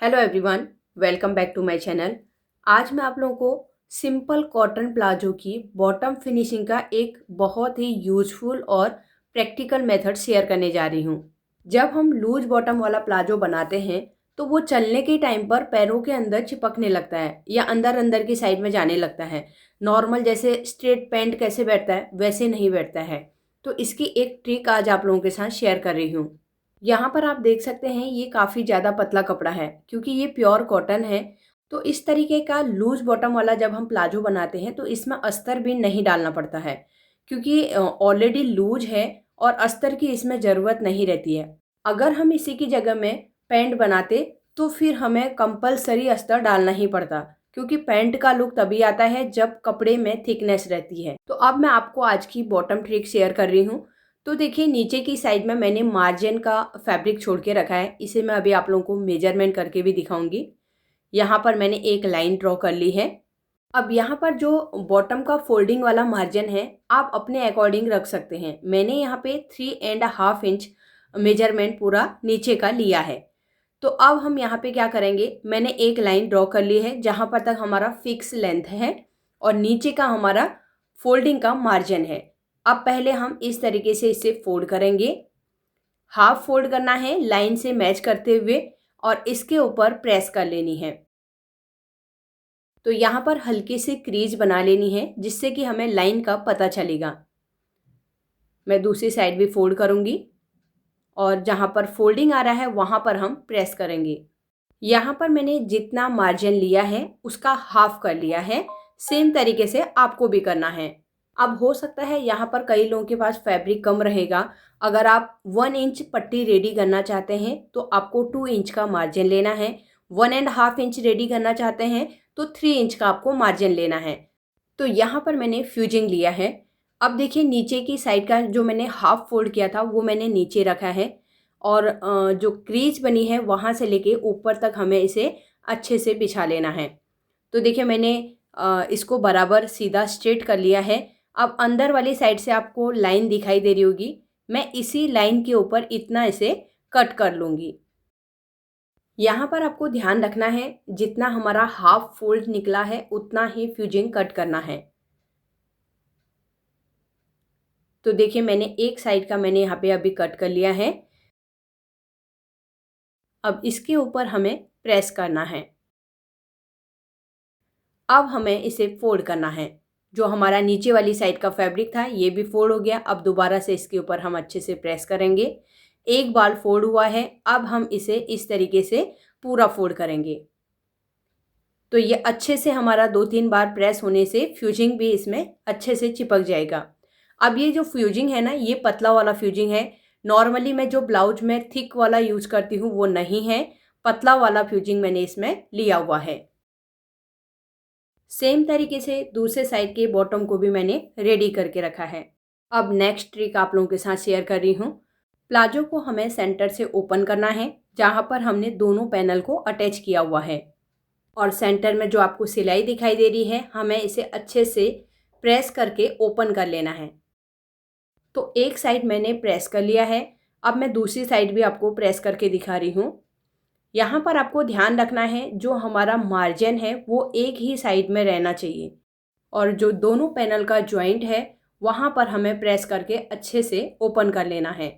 Hello everyone, welcome back to my channel. आज मैं आप लोगों को सिंपल कॉटन प्लाजो की बॉटम फिनिशिंग का एक बहुत ही यूजफुल और प्रैक्टिकल मेथड शेयर करने जा रही हूँ। जब हम लूज बॉटम वाला प्लाजो बनाते हैं तो वो चलने के टाइम पर पैरों के अंदर चिपकने लगता है या अंदर अंदर की साइड में जाने लगता है। नॉर्मल जैसे स्ट्रेट पैंट कैसे बैठता है वैसे नहीं बैठता है। तो इसकी एक ट्रिक आज आप लोगों के साथ शेयर कर रही हूँ। यहाँ पर आप देख सकते हैं ये काफ़ी ज़्यादा पतला कपड़ा है क्योंकि ये प्योर कॉटन है। तो इस तरीके का लूज बॉटम वाला जब हम प्लाजो बनाते हैं तो इसमें अस्तर भी नहीं डालना पड़ता है क्योंकि ऑलरेडी लूज है और अस्तर की इसमें ज़रूरत नहीं रहती है। अगर हम इसी की जगह में पैंट बनाते तो फिर हमें कंपलसरी अस्तर डालना ही पड़ता क्योंकि पैंट का लुक तभी आता है जब कपड़े में थिकनेस रहती है। तो अब मैं आपको आज की बॉटम ट्रिक शेयर कर रही हूँ। तो देखिए नीचे की साइड में मैंने मार्जिन का फैब्रिक छोड़ के रखा है। इसे मैं अभी आप लोगों को मेजरमेंट करके भी दिखाऊंगी। यहाँ पर मैंने एक लाइन ड्रॉ कर ली है। अब यहाँ पर जो बॉटम का फोल्डिंग वाला मार्जिन है आप अपने अकॉर्डिंग रख सकते हैं। मैंने यहाँ पे 3.5 इंच मेजरमेंट पूरा नीचे का लिया है। तो अब हम यहाँ पे क्या करेंगे, मैंने एक लाइन ड्रॉ कर ली है जहाँ पर तक हमारा फिक्स लेंथ है और नीचे का हमारा फोल्डिंग का मार्जिन है। अब पहले हम इस तरीके से इसे फोल्ड करेंगे। हाफ फोल्ड करना है लाइन से मैच करते हुए और इसके ऊपर प्रेस कर लेनी है। तो यहाँ पर हल्की सी क्रीज बना लेनी है जिससे कि हमें लाइन का पता चलेगा। मैं दूसरी साइड भी फोल्ड करूँगी और जहाँ पर फोल्डिंग आ रहा है वहाँ पर हम प्रेस करेंगे। यहाँ पर मैंने जितना मार्जिन लिया है उसका हाफ कर लिया है। सेम तरीके से आपको भी करना है। अब हो सकता है यहाँ पर कई लोगों के पास फैब्रिक कम रहेगा। अगर आप 1 इंच पट्टी रेडी करना चाहते हैं तो आपको 2 इंच का मार्जिन लेना है। 1.5 इंच रेडी करना चाहते हैं तो 3 इंच का आपको मार्जिन लेना है। तो यहाँ पर मैंने फ्यूजिंग लिया है। अब देखिए नीचे की साइड का जो मैंने हाफ फोल्ड किया था वो मैंने नीचे रखा है और जो क्रीज बनी है वहाँ से लेके ऊपर तक हमें इसे अच्छे से बिछा लेना है। तो देखिए मैंने इसको बराबर सीधा स्ट्रेट कर लिया है। अब अंदर वाली साइड से आपको लाइन दिखाई दे रही होगी। मैं इसी लाइन के ऊपर इतना इसे कट कर लूँगी। यहाँ पर आपको ध्यान रखना है जितना हमारा हाफ फोल्ड निकला है उतना ही फ्यूजिंग कट करना है। तो देखिए मैंने एक साइड का मैंने यहाँ पे अभी कट कर लिया है। अब इसके ऊपर हमें प्रेस करना है। अब हमें इसे फोल्ड करना है। जो हमारा नीचे वाली साइड का फैब्रिक था ये भी फोल्ड हो गया। अब दोबारा से इसके ऊपर हम अच्छे से प्रेस करेंगे। एक बार फोल्ड हुआ है, अब हम इसे इस तरीके से पूरा फोल्ड करेंगे। तो ये अच्छे से हमारा 2-3 बार प्रेस होने से फ्यूजिंग भी इसमें अच्छे से चिपक जाएगा। अब ये जो फ्यूजिंग है ना, ये पतला वाला फ्यूजिंग है। नॉर्मली मैं जो ब्लाउज में थिक वाला यूज करती हूँ वो नहीं है, पतला वाला फ्यूजिंग मैंने इसमें लिया हुआ है। सेम तरीके से दूसरे साइड के बॉटम को भी मैंने रेडी करके रखा है। अब नेक्स्ट ट्रिक आप लोगों के साथ शेयर कर रही हूँ। प्लाजो को हमें सेंटर से ओपन करना है जहाँ पर हमने दोनों पैनल को अटैच किया हुआ है और सेंटर में जो आपको सिलाई दिखाई दे रही है हमें इसे अच्छे से प्रेस करके ओपन कर लेना है। तो एक साइड मैंने प्रेस कर लिया है। अब मैं दूसरी साइड भी आपको प्रेस करके दिखा रही हूँ। यहाँ पर आपको ध्यान रखना है जो हमारा मार्जिन है वो एक ही साइड में रहना चाहिए और जो दोनों पैनल का जॉइंट है वहाँ पर हमें प्रेस करके अच्छे से ओपन कर लेना है।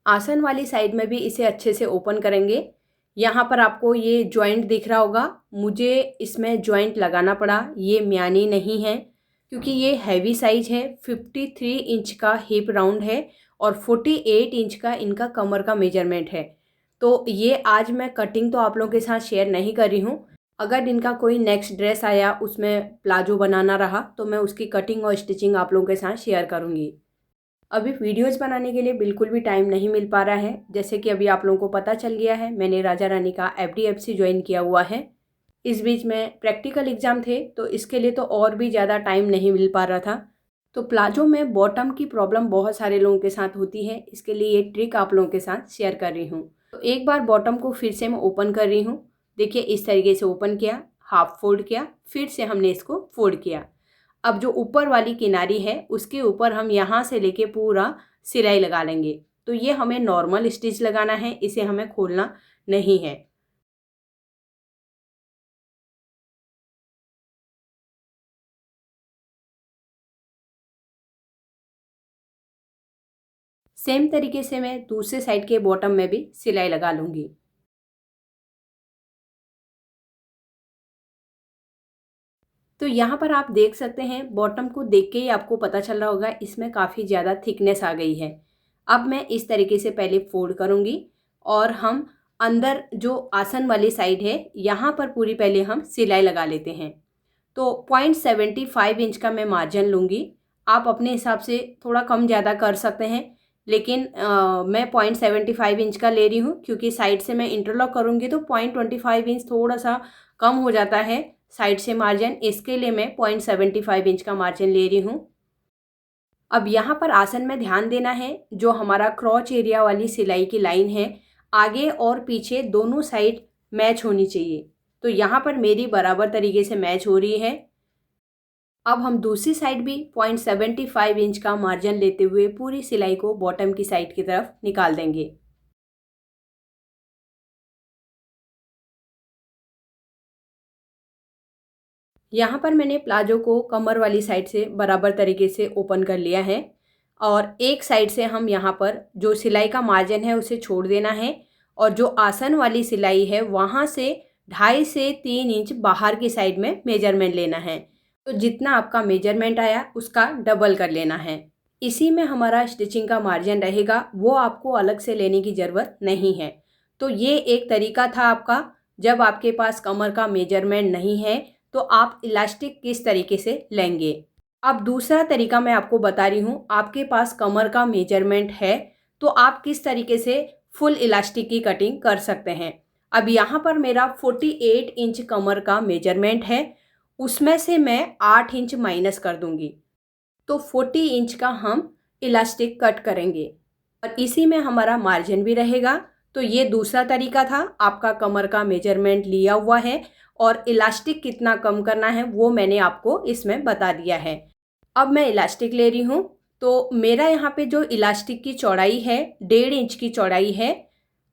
आसन वाली साइड में भी इसे अच्छे से ओपन करेंगे। यहाँ पर आपको ये जॉइंट दिख रहा होगा, मुझे इसमें जॉइंट लगाना पड़ा। ये म्यानी नहीं है क्योंकि ये हैवी साइज है। 53 इंच का हिप राउंड है और 48 इंच का इनका कमर का मेजरमेंट है। तो ये आज मैं कटिंग तो आप लोगों के साथ शेयर नहीं कर रही हूँ। अगर इनका कोई नेक्स्ट ड्रेस आया उसमें प्लाजो बनाना रहा तो मैं उसकी कटिंग और स्टिचिंग आप लोगों के साथ शेयर करूँगी। अभी वीडियोस बनाने के लिए बिल्कुल भी टाइम नहीं मिल पा रहा है। जैसे कि अभी आप लोगों को पता चल गया है मैंने राजा रानी का FDFC ज्वाइन किया हुआ है। इस बीच में प्रैक्टिकल एग्ज़ाम थे तो इसके लिए तो और भी ज़्यादा टाइम नहीं मिल पा रहा था। तो प्लाजो में बॉटम की प्रॉब्लम बहुत सारे लोगों के साथ होती है, इसके लिए ये ट्रिक आप लोगों के साथ शेयर कर रही हूँ। तो एक बार बॉटम को फिर से मैं ओपन कर रही हूँ। देखिए इस तरीके से ओपन किया, हाफ फोल्ड किया, फिर से हमने इसको फोल्ड किया। अब जो ऊपर वाली किनारी है उसके ऊपर हम यहाँ से लेके पूरा सिलाई लगा लेंगे। तो ये हमें नॉर्मल स्टिच लगाना है, इसे हमें खोलना नहीं है। सेम तरीके से मैं दूसरे साइड के बॉटम में भी सिलाई लगा लूँगी। तो यहाँ पर आप देख सकते हैं, बॉटम को देख के ही आपको पता चल रहा होगा इसमें काफ़ी ज़्यादा थिकनेस आ गई है। अब मैं इस तरीके से पहले फोल्ड करूँगी और हम अंदर जो आसन वाली साइड है यहाँ पर पूरी पहले हम सिलाई लगा लेते हैं। तो 0.75 इंच का मैं मार्जिन लूँगी। आप अपने हिसाब से थोड़ा कम ज़्यादा कर सकते हैं, लेकिन मैं 0.75 इंच का ले रही हूँ क्योंकि साइड से मैं इंटरलॉक करूँगी तो 0.25 इंच थोड़ा सा कम हो जाता है साइड से मार्जिन, इसके लिए मैं 0.75 इंच का मार्जिन ले रही हूँ। अब यहाँ पर आसन में ध्यान देना है, जो हमारा क्रॉच एरिया वाली सिलाई की लाइन है आगे और पीछे दोनों साइड मैच होनी चाहिए। तो यहाँ पर मेरी बराबर तरीके से मैच हो रही है। अब हम दूसरी साइड भी 0.75 इंच का मार्जिन लेते हुए पूरी सिलाई को बॉटम की साइड की तरफ निकाल देंगे। यहाँ पर मैंने प्लाजो को कमर वाली साइड से बराबर तरीके से ओपन कर लिया है और एक साइड से हम यहाँ पर जो सिलाई का मार्जिन है उसे छोड़ देना है और जो आसन वाली सिलाई है वहाँ से 2.5 से 3 इंच बाहर की साइड में मेजरमेंट लेना है। तो जितना आपका मेजरमेंट आया उसका डबल कर लेना है। इसी में हमारा स्टिचिंग का मार्जिन रहेगा, वो आपको अलग से लेने की ज़रूरत नहीं है। तो ये एक तरीका था आपका, जब आपके पास कमर का मेजरमेंट नहीं है तो आप इलास्टिक किस तरीके से लेंगे। अब दूसरा तरीका मैं आपको बता रही हूँ, आपके पास कमर का मेजरमेंट है तो आप किस तरीके से फुल इलास्टिक की कटिंग कर सकते हैं। अब यहाँ पर मेरा 48 इंच कमर का मेजरमेंट है, उसमें से मैं 8 इंच माइनस कर दूँगी, तो 40 इंच का हम इलास्टिक कट करेंगे और इसी में हमारा मार्जिन भी रहेगा। तो ये दूसरा तरीका था, आपका कमर का मेजरमेंट लिया हुआ है और इलास्टिक कितना कम करना है वो मैंने आपको इसमें बता दिया है। अब मैं इलास्टिक ले रही हूँ, तो मेरा यहाँ पे जो इलास्टिक की चौड़ाई है 1.5 इंच की चौड़ाई है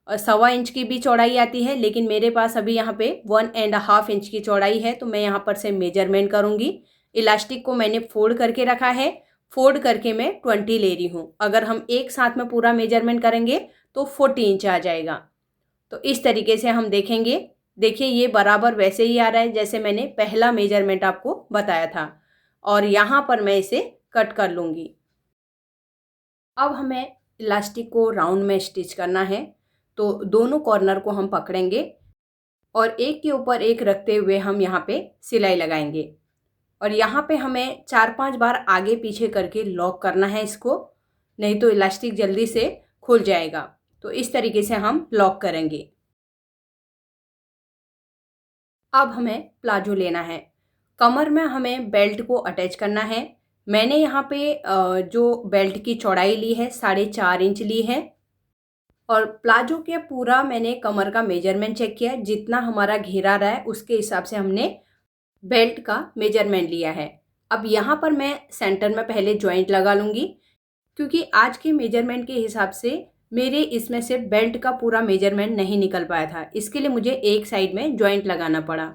और 1.25 इंच की भी चौड़ाई आती है, लेकिन मेरे पास अभी यहाँ पे 1.5 इंच की चौड़ाई है। तो मैं यहाँ पर से मेजरमेंट करूँगी। इलास्टिक को मैंने फोल्ड करके रखा है, फोल्ड करके मैं 20 ले रही हूँ। अगर हम एक साथ में पूरा मेजरमेंट करेंगे तो 40 इंच आ जाएगा। तो इस तरीके से हम देखेंगे, देखिए ये बराबर वैसे ही आ रहा है जैसे मैंने पहला मेजरमेंट आपको बताया था और यहाँ पर मैं इसे कट कर लूँगी। अब हमें इलास्टिक को राउंड में स्टिच करना है, तो दोनों कॉर्नर को हम पकड़ेंगे और एक के ऊपर एक रखते हुए हम यहाँ पे सिलाई लगाएंगे और यहाँ पे हमें 4-5 बार आगे पीछे करके लॉक करना है इसको, नहीं तो इलास्टिक जल्दी से खुल जाएगा। तो इस तरीके से हम लॉक करेंगे। अब हमें प्लाजो लेना है, कमर में हमें बेल्ट को अटैच करना है। मैंने यहाँ पे जो बेल्ट की चौड़ाई ली है 4.5 इंच ली है और प्लाजो के पूरा मैंने कमर का मेजरमेंट चेक किया, जितना हमारा घेरा रहा है उसके हिसाब से हमने बेल्ट का मेजरमेंट लिया है। अब यहाँ पर मैं सेंटर में पहले जॉइंट लगा लूँगी, क्योंकि आज के मेजरमेंट के हिसाब से मेरे इसमें से बेल्ट का पूरा मेजरमेंट नहीं निकल पाया था, इसके लिए मुझे एक साइड में जॉइंट लगाना पड़ा।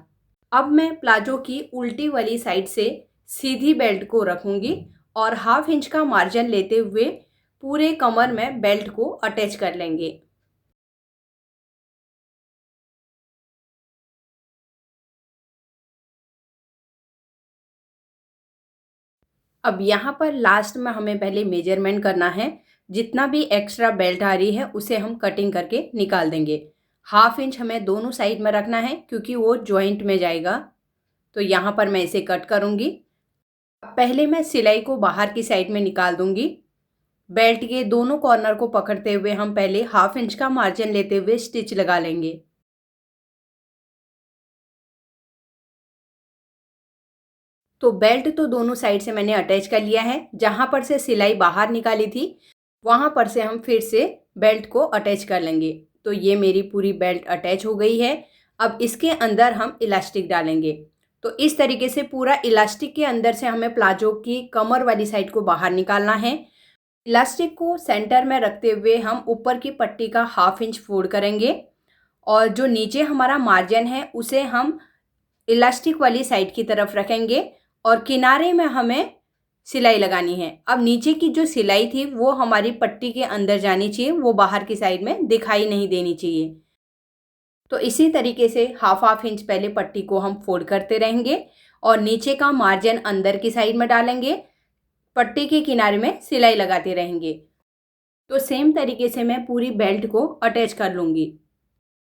अब मैं प्लाजो की उल्टी वाली साइड से सीधी बेल्ट को रखूँगी और 1/2 इंच का मार्जिन लेते हुए पूरे कमर में बेल्ट को अटैच कर लेंगे। अब यहाँ पर लास्ट में हमें पहले मेजरमेंट करना है, जितना भी एक्स्ट्रा बेल्ट आ रही है उसे हम कटिंग करके निकाल देंगे। 1/2 इंच हमें दोनों साइड में रखना है क्योंकि वो जॉइंट में जाएगा। तो यहाँ पर मैं इसे कट करूँगी। पहले मैं सिलाई को बाहर की साइड में निकाल दूँगी। बेल्ट के दोनों कॉर्नर को पकड़ते हुए हम पहले 1/2 इंच का मार्जिन लेते हुए स्टिच लगा लेंगे। तो बेल्ट तो दोनों साइड से मैंने अटैच कर लिया है, जहाँ पर से सिलाई बाहर निकाली थी वहाँ पर से हम फिर से बेल्ट को अटैच कर लेंगे। तो ये मेरी पूरी बेल्ट अटैच हो गई है। अब इसके अंदर हम इलास्टिक डालेंगे। तो इस तरीके से पूरा इलास्टिक के अंदर से हमें प्लाजो की कमर वाली साइड को बाहर निकालना है। इलास्टिक को सेंटर में रखते हुए हम ऊपर की पट्टी का 1/2 इंच फोल्ड करेंगे और जो नीचे हमारा मार्जिन है उसे हम इलास्टिक वाली साइड की तरफ रखेंगे और किनारे में हमें सिलाई लगानी है। अब नीचे की जो सिलाई थी वो हमारी पट्टी के अंदर जानी चाहिए, वो बाहर की साइड में दिखाई नहीं देनी चाहिए। तो इसी तरीके से 1/2 इंच पहले पट्टी को हम फोल्ड करते रहेंगे और नीचे का मार्जिन अंदर की साइड में डालेंगे, पट्टी के किनारे में सिलाई लगाते रहेंगे। तो सेम तरीके से मैं पूरी बेल्ट को अटैच कर लूँगी।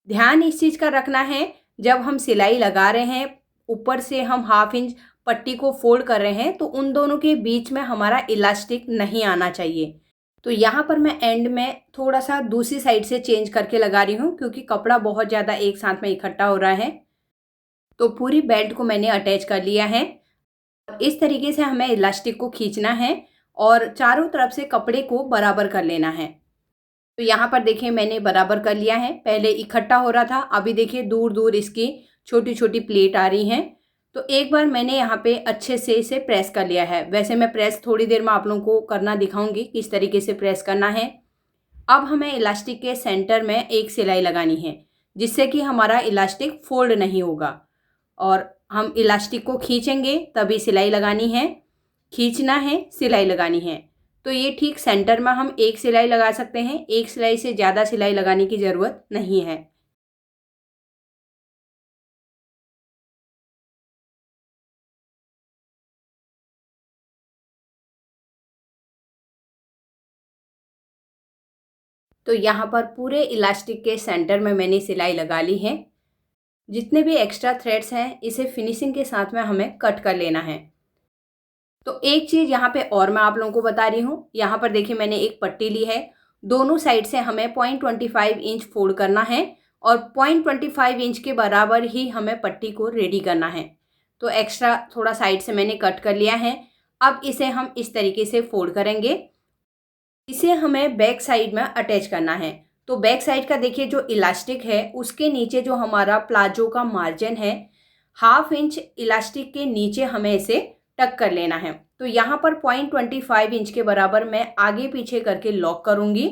ध्यान इस चीज़ का रखना है, जब हम सिलाई लगा रहे हैं ऊपर से हम 1/2 इंच पट्टी को फोल्ड कर रहे हैं तो उन दोनों के बीच में हमारा इलास्टिक नहीं आना चाहिए। तो यहाँ पर मैं एंड में थोड़ा सा दूसरी साइड से चेंज करके लगा रही हूँ क्योंकि कपड़ा बहुत ज़्यादा एक साथ में इकट्ठा हो रहा है। तो पूरी बेल्ट को मैंने अटैच कर लिया है। इस तरीके से हमें इलास्टिक को खींचना है और चारों तरफ से कपड़े को बराबर कर लेना है। तो यहाँ पर देखिए मैंने बराबर कर लिया है। पहले इकट्ठा हो रहा था, अभी देखिए दूर दूर इसकी छोटी छोटी प्लेट आ रही हैं। तो एक बार मैंने यहाँ पे अच्छे से इसे प्रेस कर लिया है। वैसे मैं प्रेस थोड़ी देर में आप लोगों को करना दिखाऊंगी किस तरीके से प्रेस करना है। अब हमें इलास्टिक के सेंटर में एक सिलाई लगानी है जिससे कि हमारा इलास्टिक फोल्ड नहीं होगा और हम इलास्टिक को खींचेंगे तभी सिलाई लगानी है, खींचना है, सिलाई लगानी है। तो ये ठीक सेंटर में हम एक सिलाई लगा सकते हैं, एक सिलाई से ज़्यादा सिलाई लगाने की ज़रूरत नहीं है। तो यहाँ पर पूरे इलास्टिक के सेंटर में मैंने सिलाई लगा ली है। जितने भी एक्स्ट्रा थ्रेड्स हैं इसे फिनिशिंग के साथ में हमें कट कर लेना है। तो एक चीज़ यहाँ पे और मैं आप लोगों को बता रही हूँ, यहाँ पर देखिए मैंने एक पट्टी ली है, दोनों साइड से हमें 0.25 इंच फोल्ड करना है और 0.25 इंच के बराबर ही हमें पट्टी को रेडी करना है। तो एक्स्ट्रा थोड़ा साइड से मैंने कट कर लिया है। अब इसे हम इस तरीके से फोल्ड करेंगे। इसे हमें बैक साइड में अटैच करना है। तो बैक साइड का देखिए जो इलास्टिक है उसके नीचे जो हमारा प्लाजो का मार्जिन है 1/2 इंच इलास्टिक के नीचे हमें इसे टक कर लेना है। तो यहाँ पर 0.25 इंच के बराबर मैं आगे पीछे करके लॉक करूँगी।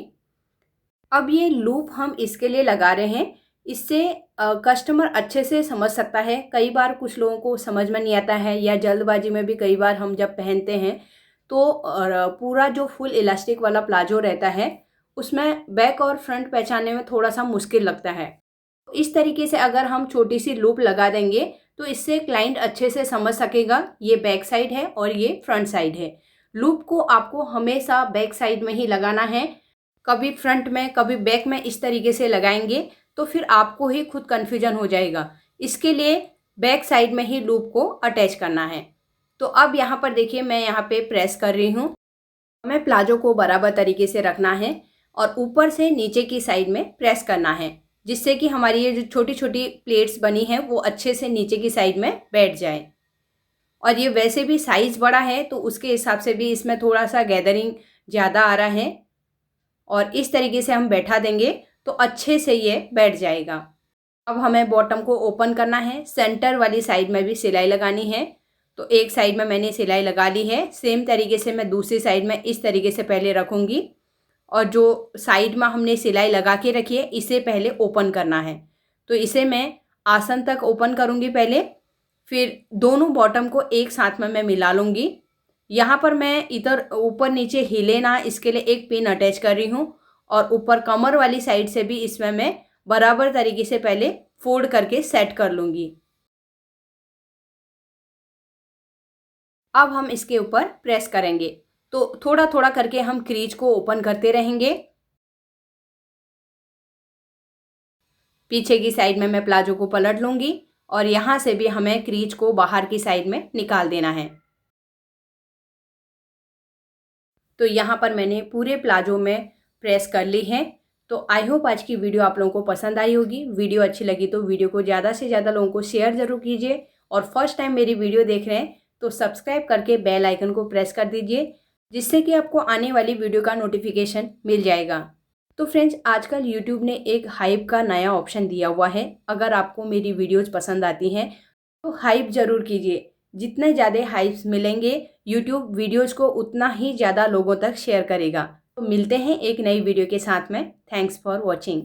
अब ये लूप हम इसके लिए लगा रहे हैं, इससे कस्टमर अच्छे से समझ सकता है। कई बार कुछ लोगों को समझ में नहीं आता है या जल्दबाजी में भी कई बार हम जब पहनते हैं तो पूरा जो फुल इलास्टिक वाला प्लाजो रहता है उसमें बैक और फ्रंट पहचानने में थोड़ा सा मुश्किल लगता है। इस तरीके से अगर हम छोटी सी लूप लगा देंगे तो इससे क्लाइंट अच्छे से समझ सकेगा ये बैक साइड है और ये फ्रंट साइड है। लूप को आपको हमेशा बैक साइड में ही लगाना है, कभी फ्रंट में कभी बैक में इस तरीके से लगाएंगे तो फिर आपको ही खुद कन्फ्यूजन हो जाएगा। इसके लिए बैक साइड में ही लूप को अटैच करना है। तो अब यहाँ पर देखिए मैं यहाँ पे प्रेस कर रही हूँ। हमें प्लाजो को बराबर तरीके से रखना है और ऊपर से नीचे की साइड में प्रेस करना है जिससे कि हमारी ये जो छोटी छोटी प्लेट्स बनी हैं वो अच्छे से नीचे की साइड में बैठ जाए। और ये वैसे भी साइज़ बड़ा है तो उसके हिसाब से भी इसमें थोड़ा सा गैदरिंग ज़्यादा आ रहा है और इस तरीके से हम बैठा देंगे तो अच्छे से ये बैठ जाएगा। अब हमें बॉटम को ओपन करना है, सेंटर वाली साइड में भी सिलाई लगानी है। तो एक साइड में मैंने सिलाई लगा ली है, सेम तरीके से मैं दूसरी साइड में इस तरीके से पहले रखूँगी और जो साइड में हमने सिलाई लगा के रखी है इसे पहले ओपन करना है। तो इसे मैं आसन तक ओपन करूँगी पहले, फिर दोनों बॉटम को एक साथ में मैं मिला लूँगी। यहाँ पर मैं इधर ऊपर नीचे हिले ना इसके लिए एक पिन अटैच कर रही हूँ और ऊपर कमर वाली साइड से भी इसमें मैं बराबर तरीके से पहले फोल्ड करके सेट कर लूँगी। अब हम इसके ऊपर प्रेस करेंगे तो थोड़ा थोड़ा करके हम क्रीज को ओपन करते रहेंगे। पीछे की साइड में मैं प्लाजो को पलट लूँगी और यहाँ से भी हमें क्रीज को बाहर की साइड में निकाल देना है। तो यहाँ पर मैंने पूरे प्लाजो में प्रेस कर ली है। तो आई होप आज की वीडियो आप लोगों को पसंद आई होगी। वीडियो अच्छी लगी तो वीडियो को ज़्यादा से ज़्यादा लोगों को शेयर ज़रूर कीजिए और फर्स्ट टाइम मेरी वीडियो देख रहे हैं तो सब्सक्राइब करके बेल आइकन को प्रेस कर दीजिए जिससे कि आपको आने वाली वीडियो का नोटिफिकेशन मिल जाएगा। तो फ्रेंड्स आजकल यूट्यूब ने एक हाइप का नया ऑप्शन दिया हुआ है। अगर आपको मेरी वीडियोज़ पसंद आती हैं तो हाइप ज़रूर कीजिए। जितने ज़्यादा हाइप्स मिलेंगे यूट्यूब वीडियोज़ को उतना ही ज़्यादा लोगों तक शेयर करेगा। तो मिलते हैं एक नई वीडियो के साथ में। Thanks for watching.